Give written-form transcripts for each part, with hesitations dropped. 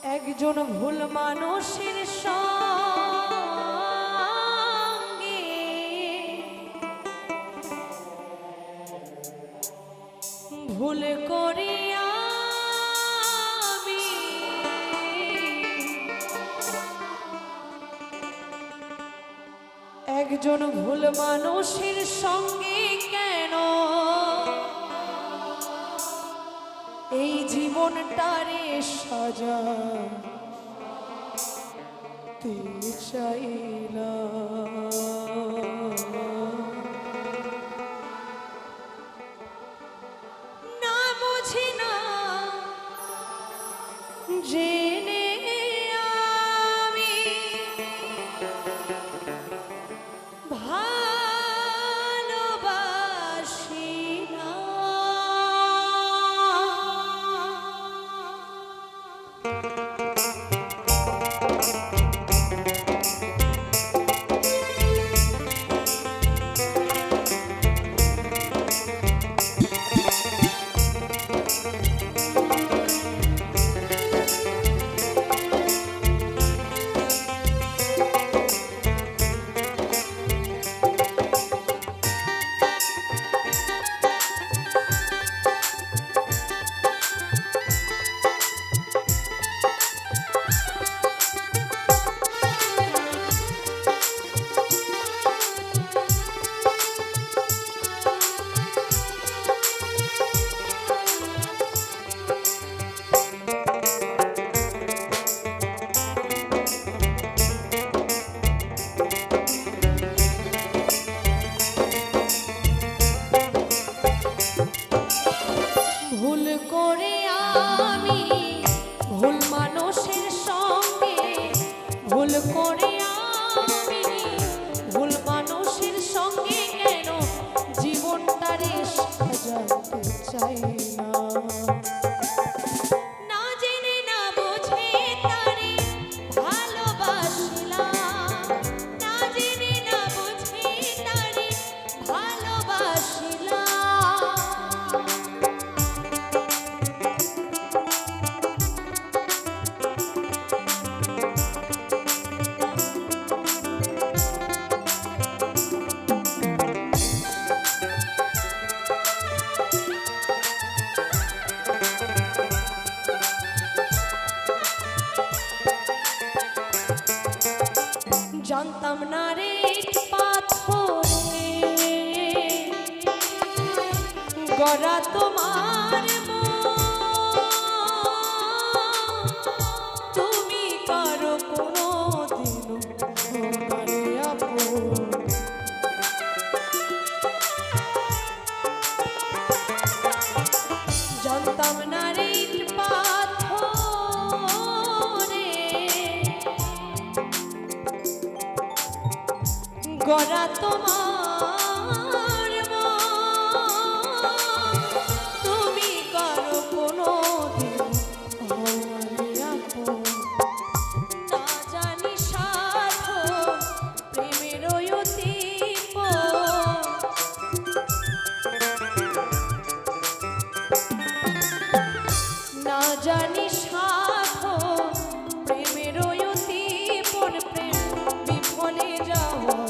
একজন ভুল মানুষের সঙ্গে ভুল করে আমি একজন ভুল মানুষের সঙ্গে কেন এই জীবনটারে সাজাতে চাইলাম না বুঝি না জেনে আমি ভালোবাসি না ভুল করে আমি ভুল মানুষের সঙ্গে ভুল করে আমি ভুল মানুষের সঙ্গে কেন জীবনটারে সাজাতে চাই না না জেনে না বুঝে তারে ভালোবাসিলাম না জেনে না বুঝে তারে ভালোবাসিলাম জানতাম না রে পাথরে গড়া তোমার তুমি কারো কোনো দিন জানতাম না রে পাথরে গড়া তোমার তুমি কারো কোনো না জানি সাধন প্রেমের অতীত না জানি সাধন প্রেমের অতীত প্রেম বিফলে যাওয়া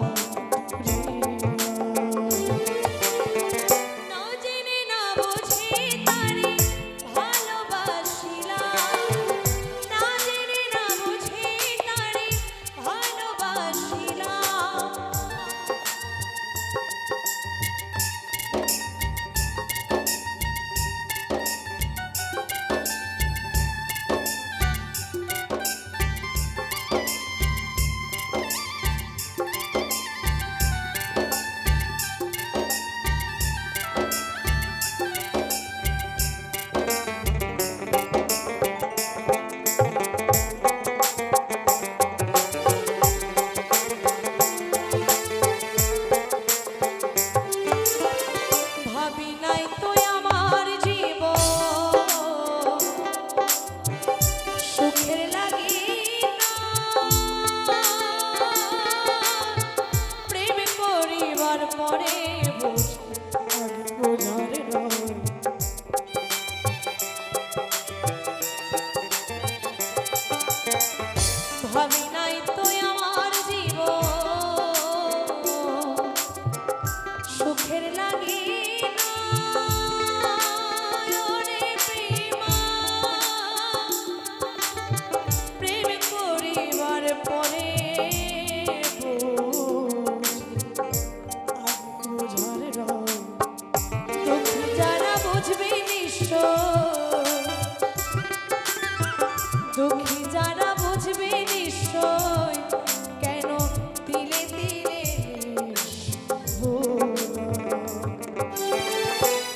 দুঃখী যারা বুঝবে নিশ্চয় কেন তিলে তিলে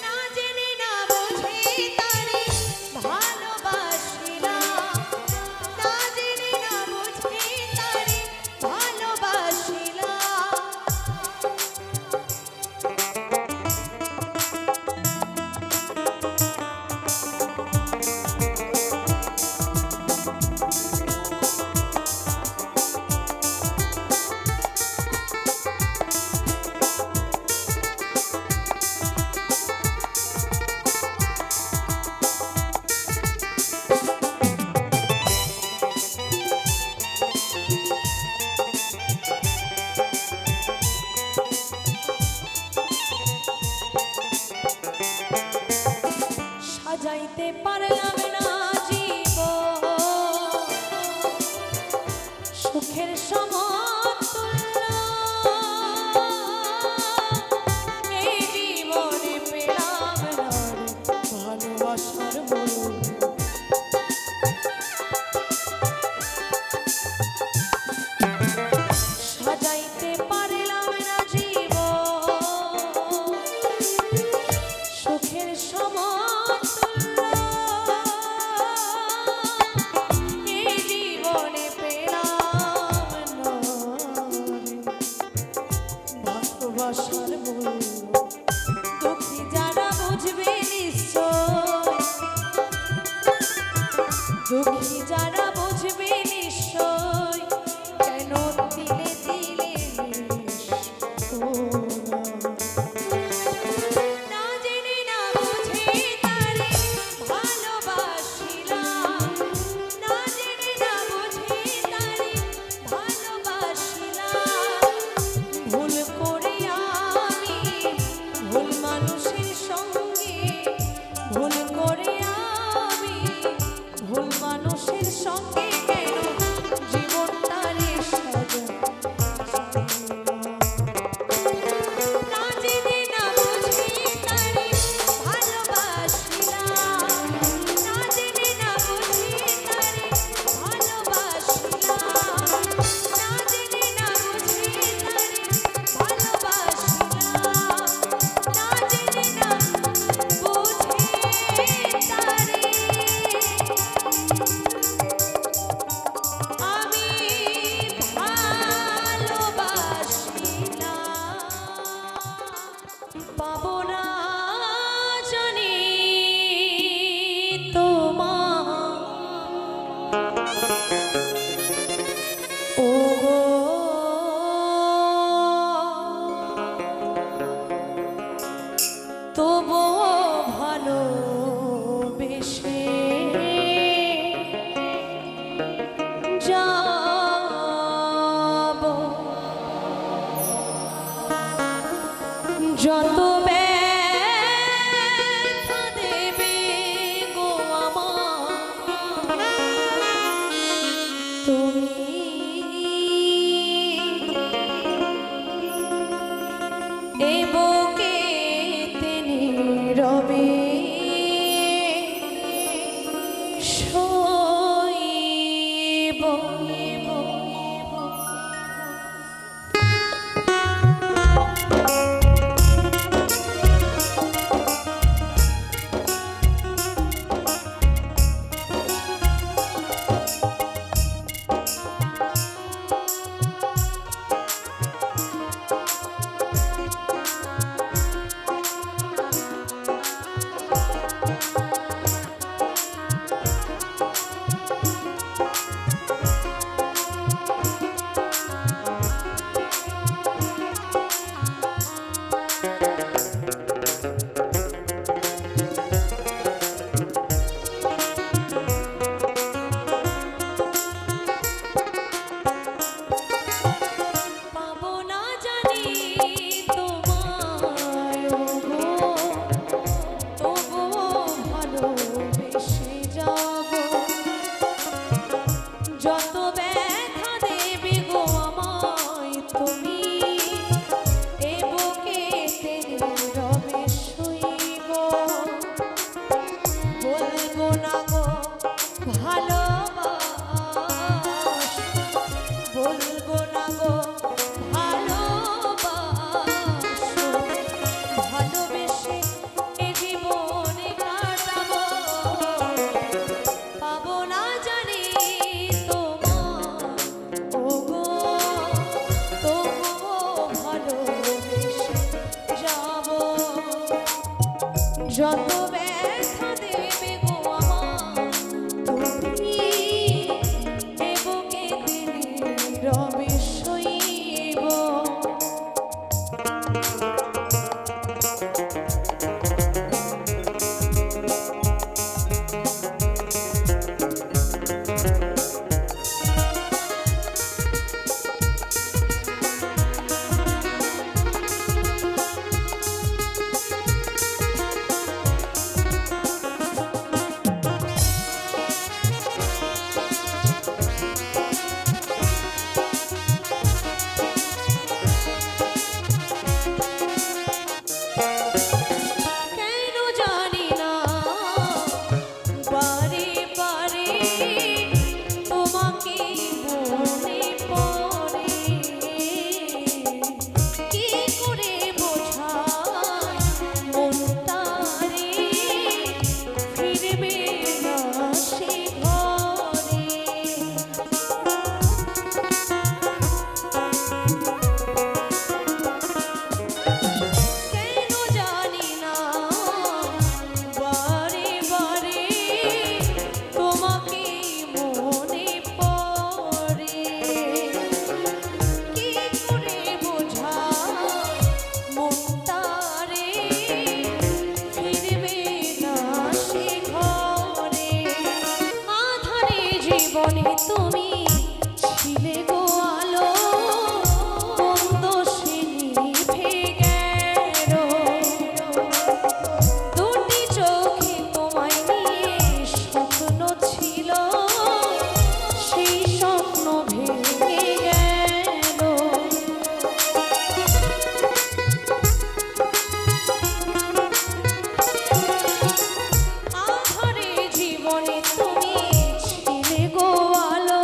না জেনে না বুঝে তারে ভালোবাসিলাম না জেনে না বুঝে তারে ভালোবাসিলাম সাজাইতে পারলাম না জীবন সুখের সমতুল্য এই জীবনে পেলাম না ভালোবাসার মূল্য সাজাইতে পারলাম না জীবন সুখের সমতুল্য এই জীবনে পেলাম না ভালোবাসার মূল্য দুঃখী যারা বুঝবে নিশ্চয় দুঃখী যারা বুঝবে নিশ্চয় কেন দিলে দিলে না জেনে না বুঝে তারে ভালোবাসিলাম না জেনে না বুঝে তারে ভালোবাসিলাম ভুল করে আমি ভুল মানুষের সঙ্গে ভুল করে আমি ভুল মানুষের সঙ্গে কেন জীবনটারে না জেনে না বুঝে তারে ভালোবাসিলাম না জেনে না বুঝে তারে ভালোবাসিলাম না জেনে না বুঝে তারে ভালোবাসিলাম না জেনে না বুঝে তারে আমি ভালোবাসিলাম পাবো না জানি তোমার ওগো তবুও ভালোবেসে যাবো যত ব্যথা দেবে গো আমার তুমি এ বুকেতে নীরবে সইব জীবনে তুমি ছিলে গো আলো, কোন দোষে নিভে গেল। দুটি চোখে তোমায় নিয়ে স্বপ্ন ছিল, সেই স্বপ্ন ভেঙে গেল। আধারে জীবনে তুমি ছিলে গো আলো,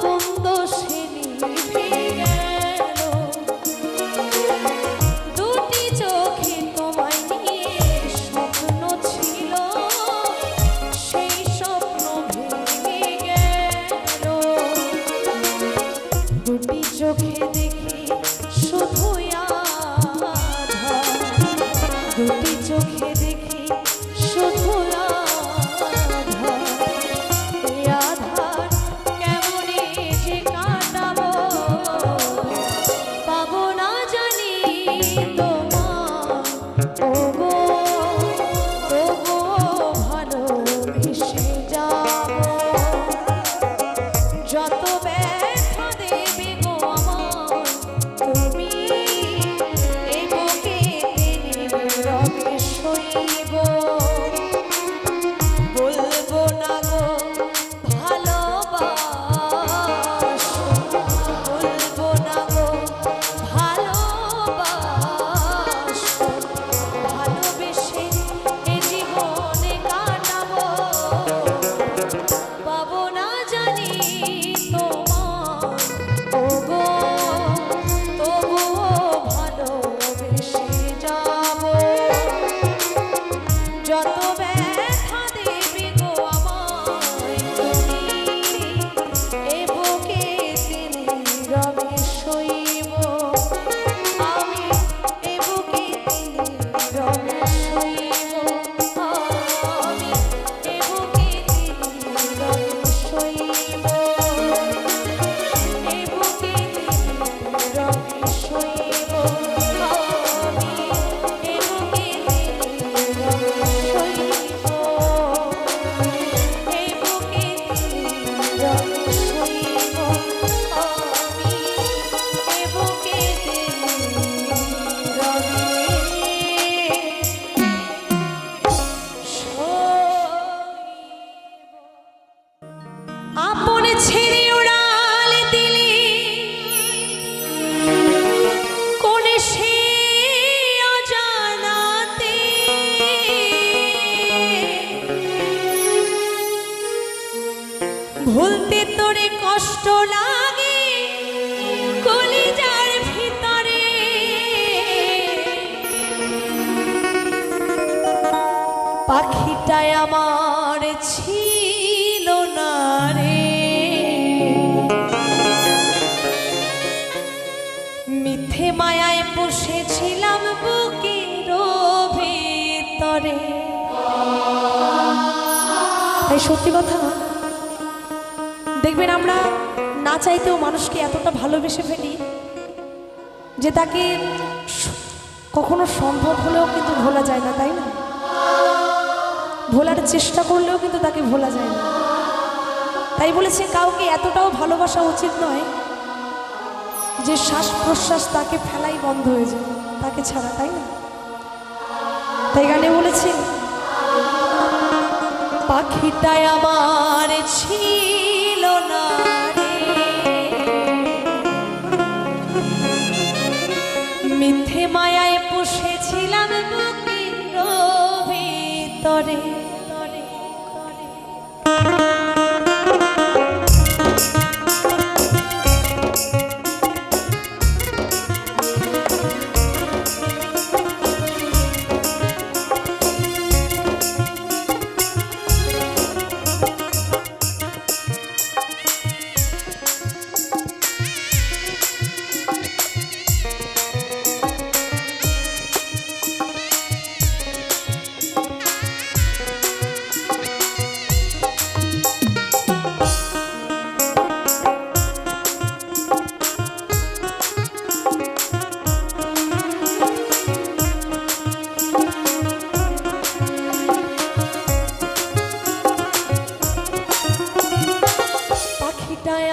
কোন দোষে নিভে গেল। দুটি চোখে তোমায় নিয়ে স্বপ্ন ছিল, সেই স্বপ্ন ভেঙে গেল। দুটি চোখে দেখি শুধুই আধার, দুটি চোখে দেখি শুধু আধার। এই আধার কেমনে যে কাটাবো, পাবো না জানি তোমার ওগো, ওগো ভালোবেসে যাবো। যত ব্যথা দেবে গো আমার তুমি, এই বুকে টেনে রবে সইব। বলবো না গো ভালোবাসো, বলবো না গো ভালোবাসো। ভালোবেসে এ জীবনে কাটাবো, পাবো না জানি তোমার ওগো, তবুও ভালোবেসে যাবো। যত ব্যথা দেবে গো আমায় তুমি, এ বুকে টেনে রবে সইব। আমি এ বুকে টেনে রবে সইব। আমি এ বুকে টেনে রবে সইব। এ বুকে টেনে রবে সইব। আমি এ বুকে টেনে রবে সইব। এই বুকে রবে সইব। আমি এ বুকে রবে সইব। আপন ছেড়ে উড়াল দিলি কোন সে অজানাতে, ভুলতে তোরে কষ্ট লাগে কলিজার ভিতরে। পাখিটাই আমার ছিল না রে, মিথ্যে মায়ায় বসেছিলাম বুকের ভিতরে। তাই সত্যি কথা, দেখবেন আমরা না চাইতেও মানুষকে এতটা ভালোবেসে ফেলি যে তাকে কখনো সম্ভব হলেও কিন্তু ভোলা যায় না, তাই না? ভোলার চেষ্টা করলেও কিন্তু তাকে ভোলা যায় না। তাই বলেছে কাউকে এতটাও ভালোবাসা উচিত নয় যে শ্বাস প্রশ্বাস তাকে ফেলাই বন্ধ হয়ে যায় তাকে ছাড়া, তাই না? তাই গানে বলেছে পাখিটাই আমার ছিল না রে, মিথ্যে মায়ায় পুষেছিলাম বুকের ভিতরে।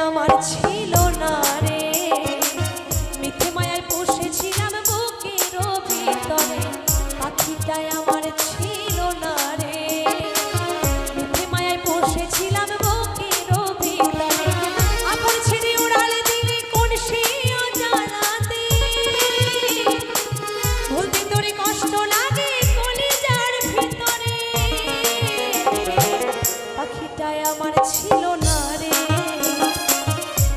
আমার ছিল না রে, মিথ্যে মায়ায় বসেছিলাম বুকের ভিতরে, পাখিটাই আমার ছিল না রে, মিথ্যে মায়ায় বসেছিলাম বুকের ভিতরে, আপন ছেড়ে উড়াল দিলি কোন সে অজানাতে, ভুলতে তোরে কষ্ট লাগে কলিজার ভিতরে, পাখিটাই আমার ছিল না রে,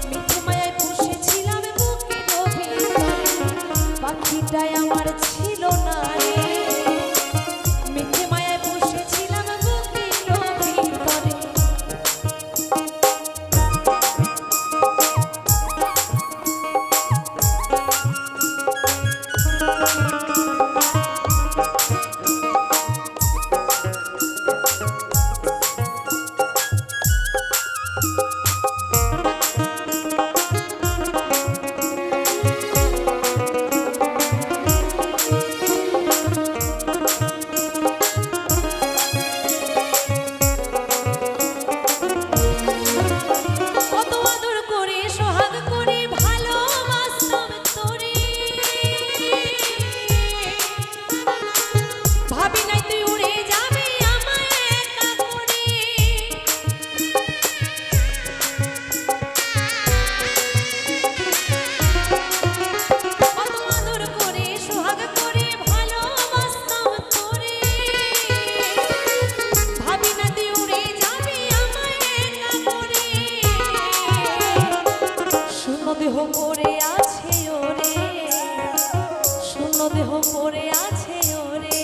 মিথ্যে মায়ায় বসেছিলাম বুকের ভিতরে, পাখিটাই আমার ছিল না রে, মিথ্যে মায়ায় বসেছিলাম বুকের ভিতরে। কত আদর করে সোহাগ করে ভালোবাসতাম তোরে, ভাবি নাই তুই উড়ে যাবি আমায় একা করে, কত আদর করে সোহাগ করে ভালোবাসতাম তোরে, ভাবি না তুই উড়ে যাবি আমায় একা করে, শূন্য দেহ পড়ে আছে ওরে, শূন্য দেহ পড়ে আছে ওরে,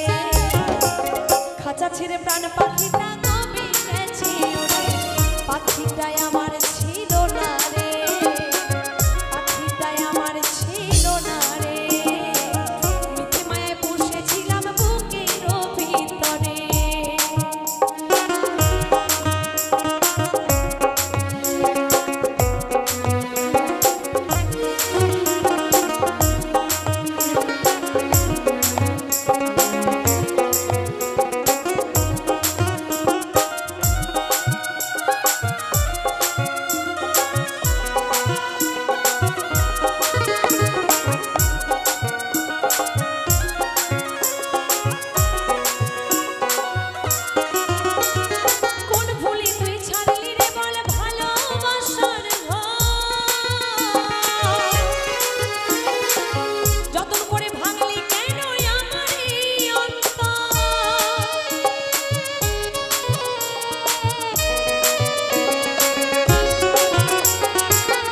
খাঁচা ছেড়ে প্রাণ পাখিটা কবে গেছে ওরে, পাখিটাই আমার ছিল না রে, পাখিটাই আমার ছিল না রে, মিথ্যে মায়ায় বসেছিলাম বুকের ভিতরে। কোন ভুলে তুই ছাড়লি রে বল ভালোবাসার ঘর, যতন করে ভাঙলি কেন আমার এই অন্তর,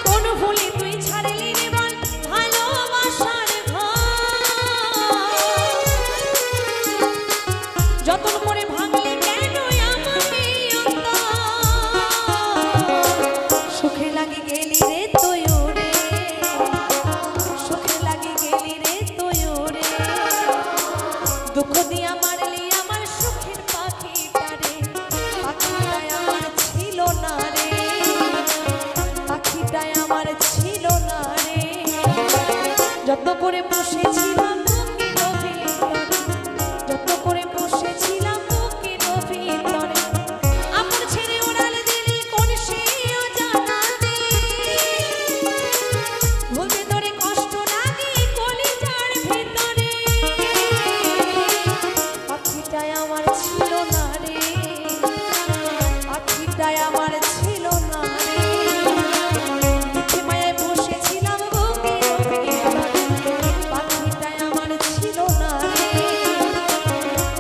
কোন ভুলে তুই ছাড়লি রে বল ভালোবাসার ঘর, যতন করে ভাঙলি কেন আমার এই অন্তর, সুখে লাগে গেলি রে তুই ওরে, সুখে লাগে গেলি রে তুই ওরে, দুঃখ দিয়া মারলি আমার সুখের পাখিটারে, পাখিটাই আমার ছিল না রে, পাখিটাই আমার ছিল না রে, যত্ন করে বসেছিলাম বুকের ভিতরে, যত্ন করে বসেছিলাম বুকের ভিতরে, আপন ছেড়ে উড়াল দিলি কোন সে অজানাতে, ভুলতে তোরে কষ্ট লাগে কলিজার ভিতরে, পাখিটাই আমার ছিল না রে, পাখিটাই আমার ছিল না রে, মিথ্যে মায়ায় বসেছিলাম বুকের ভিতরে, পাখিটাই আমার ছিল না রে,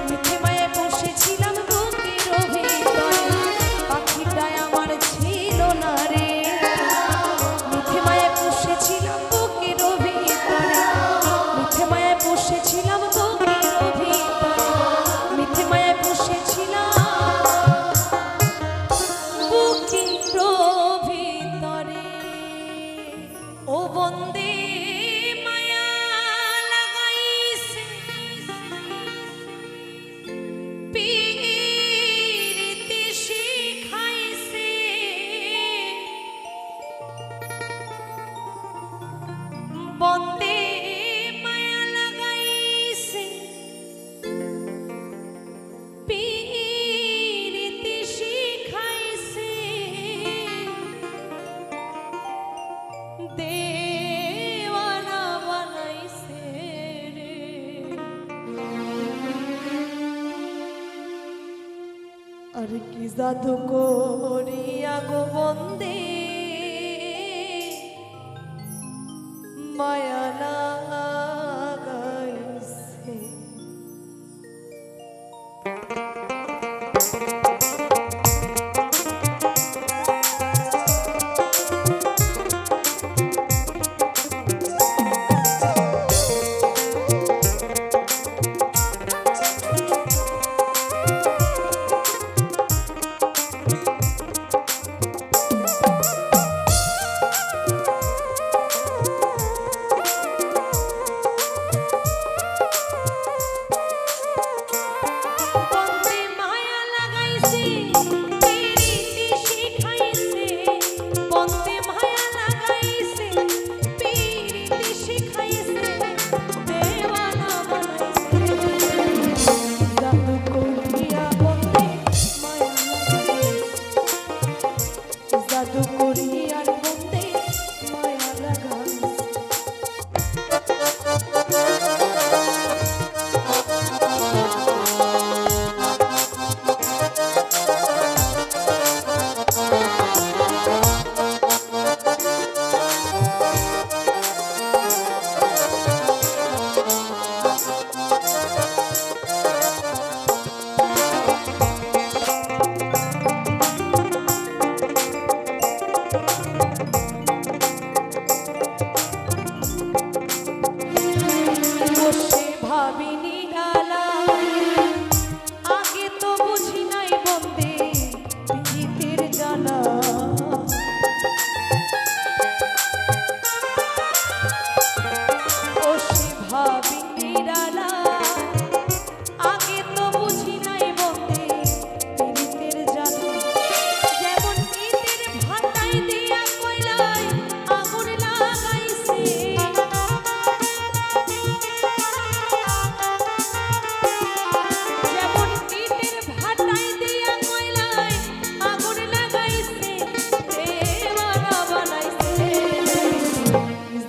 মিথ্যে মায়ায় বসেছিলাম বুকের ভিতরে, পাখিটাই আমার ছিল না রে, মিথ্যে মায়ায় বসেছিলাম বুকের ভিতরে, মিথ্যে মায়ায় বসেছিলাম বুকের ভিতরে, মিথ্যে মায়ায় বসেছিলাম বুকের ভিতরে। ও বন্দে মায়া লাগাইছে পীরিতি শিখাইছে, বন্দে মায়া লাগাইছে পীরিতি শিখাইছে, জাদু করিয়া গো বন্দে মায়া লাগাইছে।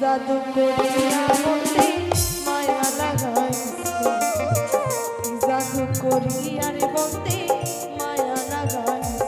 জাদু করিয়া বন্দে মায়া লাগাইছে, জাদু করিয়া রে বন্দে মায়া লাগাইছে।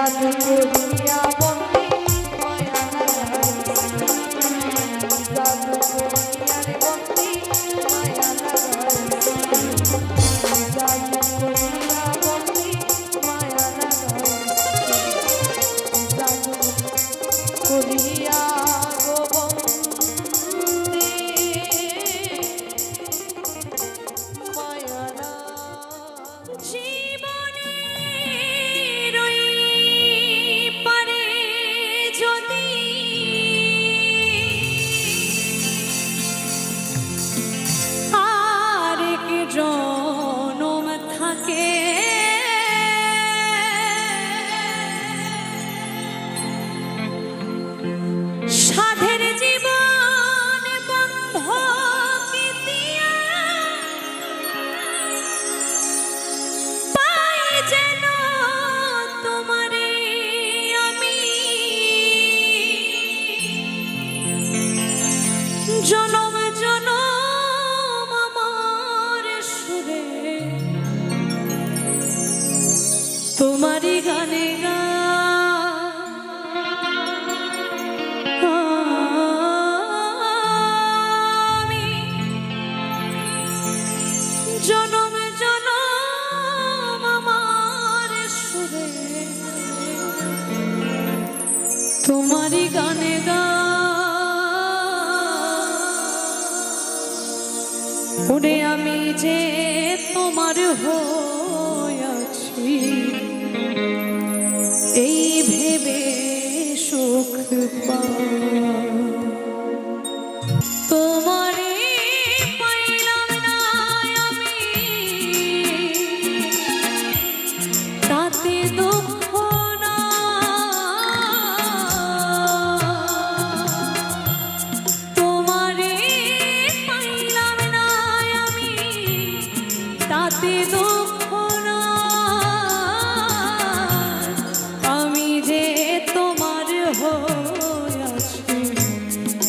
জাদু করিয়া বন্দী মায়া লাগাইছি জাদু করিয়া রে বন্দী মায়া লাগাইছি জাদু করিয়া বন্দী মায়া লাগাইছি জাদু করিয়া গো বন্দী মায়া লাগাইছি জনম থাকে সাধের জীবন বন্ধকে দিয়া পাই যেন তোমারে আমি জনম জনম তোমারি গানে আমি জনম জনম আমার সুরে তোমারি গানে ওরে আমি যে তোমার হইয়াছি এই ভেবে সুখ তোমারে পাইলাম না আমি তাতে দুঃখ না তোমারে পাইলাম না আমি তাতে দুঃখ না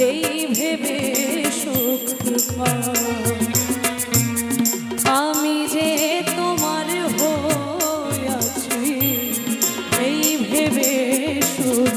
এই ভেবে সুখ আমি যে তোমার হইয়াছি এই ভেবে সুখ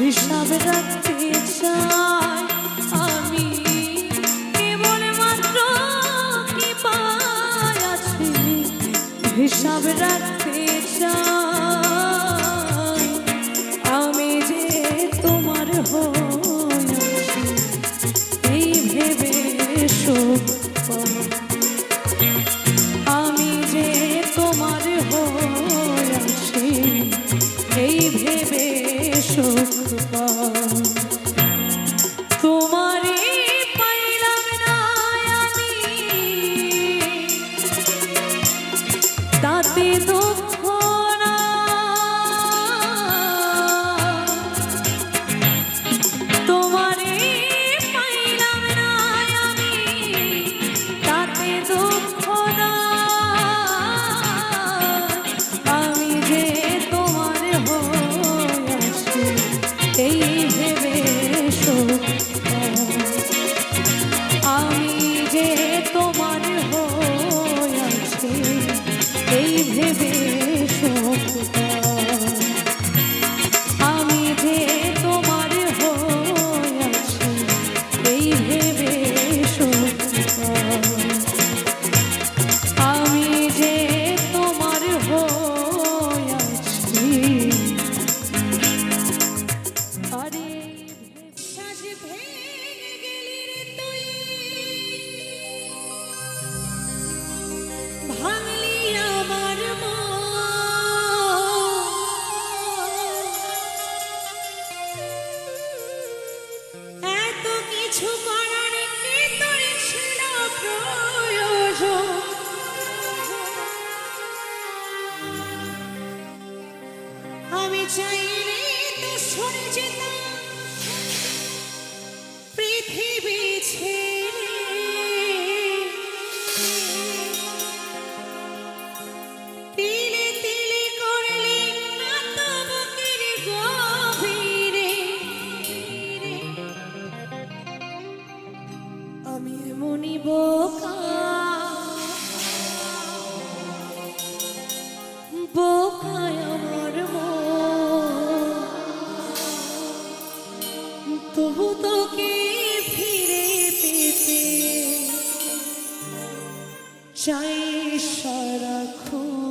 হিসাব রাখতে চাই আমি কেবল মাত্র কি পাইয়াছি হিসাব রাখতে চাই আমি যে তোমার হইয়াছি এই ভেবে সুখ আমি যে তোমার হইয়াছি এই ভেবে সুখ তোমারে পাইলাম না আমি তাতে দুঃখ না তোমারে পাইলাম না আমি মনি বোকা বোকায় আমার মন, তবু তোকে ফিরে পেতে চাই সারাক্ষণ।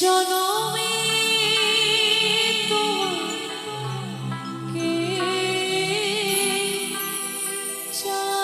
জনমে তোমাকে চাইবো।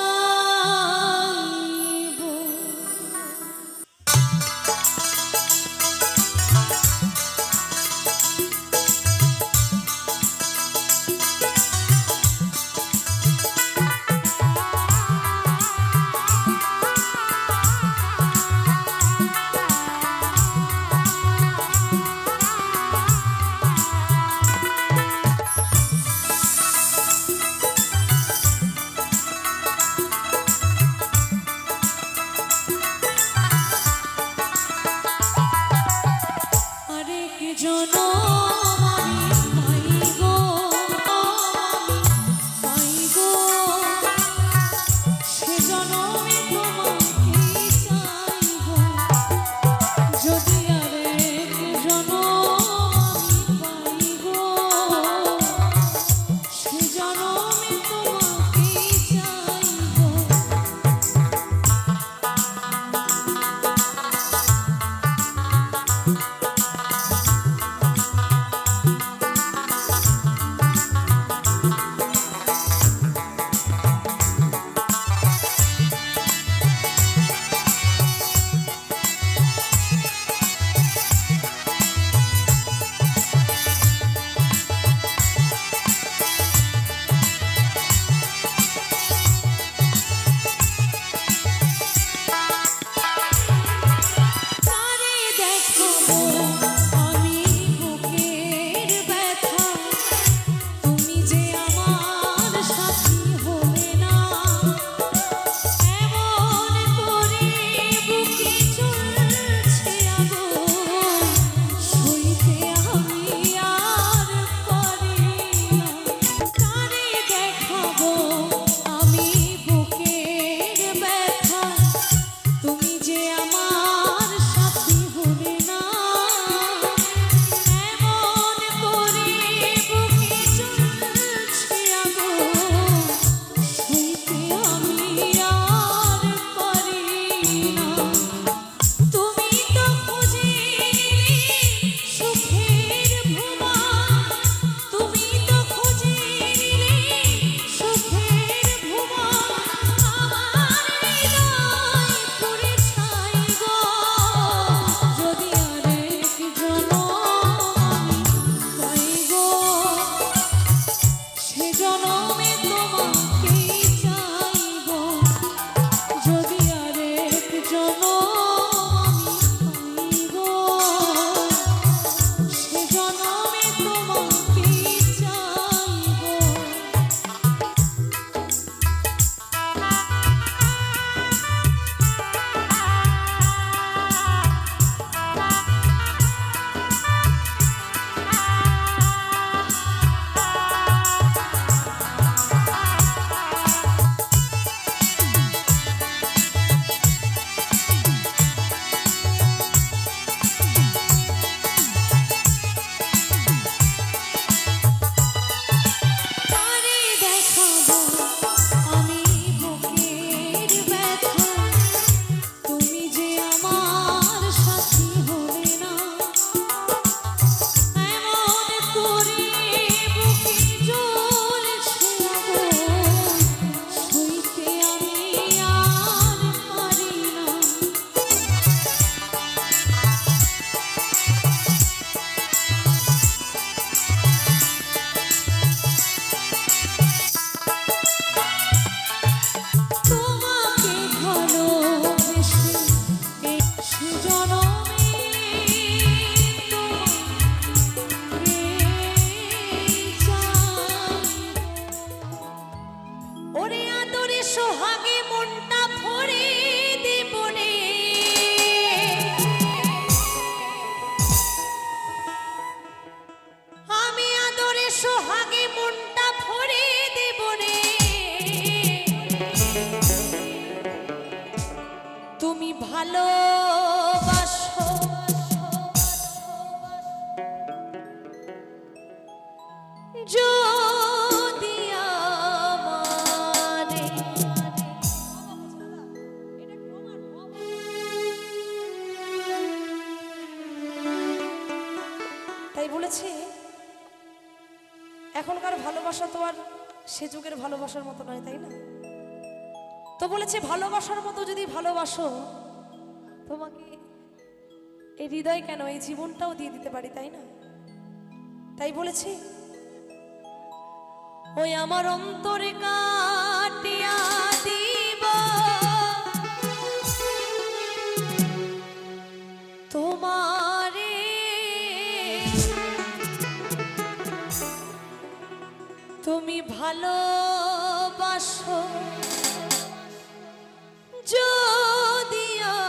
আরেক জনম আমি পাইগো, পাইগো, সে জনমে তোমাকে চাইবো। যদি আরেক জনম আমি পাইগো, সে জনমে তোমাকে চাইবো। তারে দেখাবো আমি বুকের ব্যথা, তুমি যে আমার সাথী হলে না। এমন করে বুকে চলছে আগুন, সইতে আমি আর পারি না। তারে দেখাবো আমি বুকের ব্যথা, তুমি যে আমার সাথী হলে না। এমন করে বুকে চলছে আগুন, সইতে আমি আর পারি না। তুমি তো খুঁজে নিলে সুখের ভুবন, তুমি তো খুঁজে নিলে সুখের ভুবন। আমার হৃদয় পুড়ে ছাই গো, যদি আরেক জনম আমি পাইগো, সে জনমে তোমাকে চাইবো। যদি আরেক জনম আমি পাইগো, সে জনমে তোমাকে চাইবো। তারে দেখাবো আমি বুকের ব্যথা, তুমি যে আমার সাথী হলে না। এমন করে বুকে জ্বলছে আগুন, সইতে আমি আর পারি না। তোমাকে ভালোবেসে সে জনমে তোমাকে চাইবো। ওরে আদরে সোহাগে মনটা ভরে দেবনে, আমি আদরে সোহাগে মনটা ভরে দেবনে। তুমি ভালোবাসো যদি আমারে, এখনকার ভালোবাসা তো আর সে যুগের ভালোবাসার মতো নয়, তাই না? তো বলেছে ভালোবাসার মতো যদি ভালোবাসো, তোমাকে এই হৃদয় কেন, এই জীবনটাও দিয়ে দিতে পারি, তাই না? তাই বলেছে, ওই আমার অন্তরে কাটিয়া দিব তোমারে, তুমি ভালোবাসো যদি আমারে।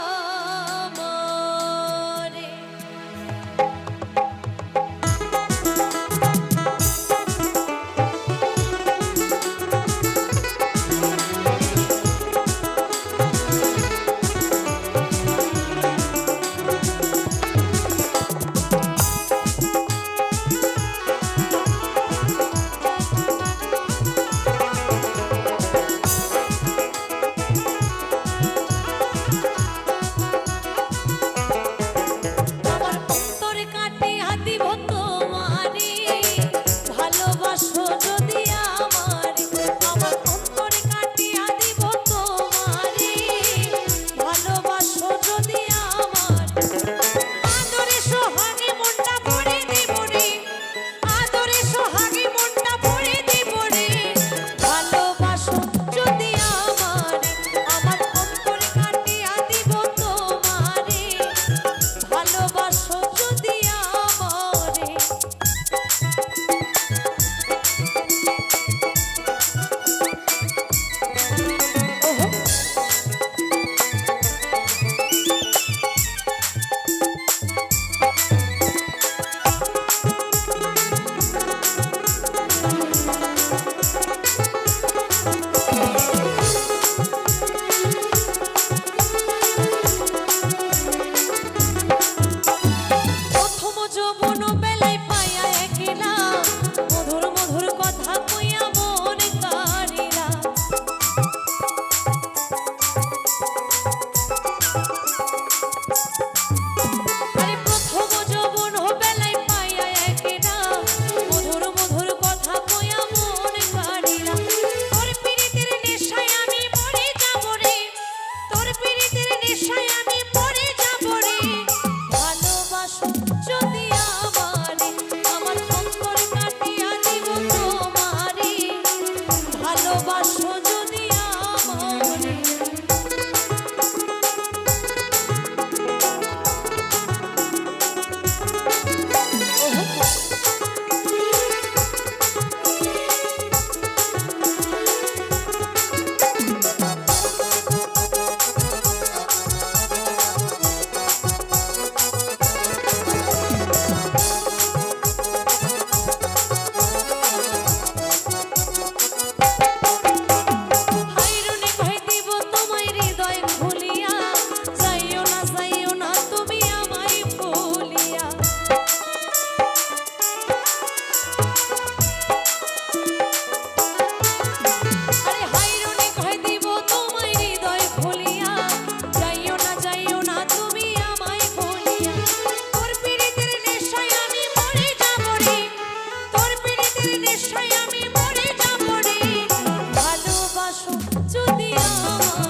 নেশায় আমি মরে যাব রে, ভালোবাসো যদি আমায়।